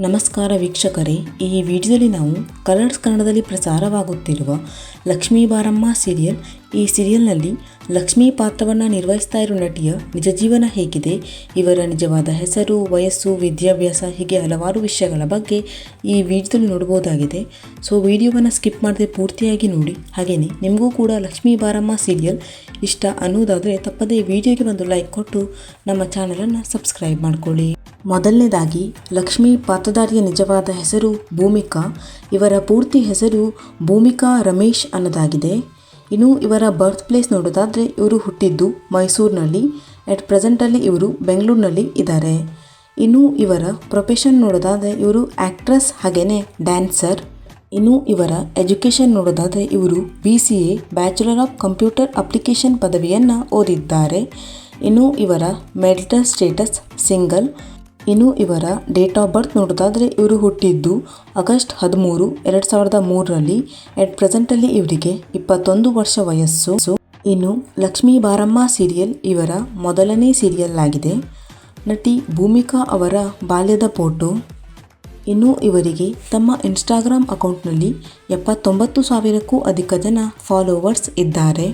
ನಮಸ್ಕಾರ ವೀಕ್ಷಕರೇ, ಈ ವಿಡಿಯೋದಲ್ಲಿ ನಾವು ಕಲರ್ಸ್ ಕನ್ನಡದಲ್ಲಿ ಪ್ರಸಾರವಾಗುತ್ತಿರುವ ಲಕ್ಷ್ಮೀ ಬಾರಮ್ಮ ಸೀರಿಯಲ್. ಈ ಸೀರಿಯಲ್ನಲ್ಲಿ ಲಕ್ಷ್ಮೀ ಪಾತ್ರವನ್ನು ನಿರ್ವಹಿಸ್ತಾ ಇರೋ ನಟಿಯ ನಿಜ ಜೀವನ ಹೇಗಿದೆ, ಇವರ ನಿಜವಾದ ಹೆಸರು, ವಯಸ್ಸು, ವಿದ್ಯಾಭ್ಯಾಸ ಹೀಗೆ ಹಲವಾರು ವಿಷಯಗಳ ಬಗ್ಗೆ ಈ ವಿಡಿಯೋದಲ್ಲಿ ನೋಡ್ಬೋದಾಗಿದೆ. ಸೊ ವಿಡಿಯೋವನ್ನು ಸ್ಕಿಪ್ ಮಾಡದೆ ಪೂರ್ತಿಯಾಗಿ ನೋಡಿ. ಹಾಗೆಯೇ ನಿಮಗೂ ಕೂಡ ಲಕ್ಷ್ಮೀ ಬಾರಮ್ಮ ಸೀರಿಯಲ್ ಇಷ್ಟ ಅನ್ನೋದಾದರೆ ತಪ್ಪದೇ ವಿಡಿಯೋಗೆ ಒಂದು ಲೈಕ್ ಕೊಟ್ಟು ನಮ್ಮ ಚಾನಲನ್ನು ಸಬ್ಸ್ಕ್ರೈಬ್ ಮಾಡ್ಕೊಳ್ಳಿ. ಮೊದಲನೇದಾಗಿ ಲಕ್ಷ್ಮೀ ಪಾತ್ರಧಾರಿಯ ನಿಜವಾದ ಹೆಸರು ಭೂಮಿಕಾ. ಇವರ ಪೂರ್ತಿ ಹೆಸರು ಭೂಮಿಕಾ ರಮೇಶ್ ಅನ್ನೋದಾಗಿದೆ. ಇನ್ನು ಇವರ ಬರ್ತ್ ಪ್ಲೇಸ್ ನೋಡೋದಾದರೆ ಇವರು ಹುಟ್ಟಿದ್ದು ಮೈಸೂರಿನಲ್ಲಿ. ಎಟ್ ಪ್ರೆಸೆಂಟಲ್ಲಿ ಇವರು ಬೆಂಗಳೂರಿನಲ್ಲಿ ಇದ್ದಾರೆ. ಇನ್ನು ಇವರ ಪ್ರೊಫೆಷನ್ ನೋಡೋದಾದರೆ ಇವರು ಆ್ಯಕ್ಟ್ರೆಸ್ ಹಾಗೆಯೇ ಡ್ಯಾನ್ಸರ್. ಇನ್ನು ಇವರ ಎಜುಕೇಷನ್ ನೋಡೋದಾದರೆ ಇವರು BCA bachelor of computer application ಪದವಿಯನ್ನು ಓದಿದ್ದಾರೆ. ಇನ್ನು ಇವರ ಮೆರಿಟಲ್ ಸ್ಟೇಟಸ್ ಸಿಂಗಲ್. ಇನ್ನು ಇವರ ಡೇಟ್ ಆಫ್ ಬರ್ತ್ ನೋಡೋದಾದರೆ ಇವರು ಹುಟ್ಟಿದ್ದು ಆಗಸ್ಟ್ 13, 2003ರಲ್ಲಿ. ಎಟ್ ಪ್ರೆಸೆಂಟಲ್ಲಿ ಇವರಿಗೆ 21 ವರ್ಷ ವಯಸ್ಸು. ಇನ್ನು ಲಕ್ಷ್ಮೀ ಬಾರಮ್ಮ ಸೀರಿಯಲ್ ಇವರ ಮೊದಲನೇ ಸೀರಿಯಲ್ ಆಗಿದೆ. ನಟಿ ಭೂಮಿಕಾ ಅವರ ಬಾಲ್ಯದ ಫೋಟೋ. ಇನ್ನು ಇವರಿಗೆ ತಮ್ಮ ಇನ್ಸ್ಟಾಗ್ರಾಮ್ ಅಕೌಂಟ್ನಲ್ಲಿ 79,000ಕ್ಕೂ ಅಧಿಕ ಜನ ಫಾಲೋವರ್ಸ್ ಇದ್ದಾರೆ.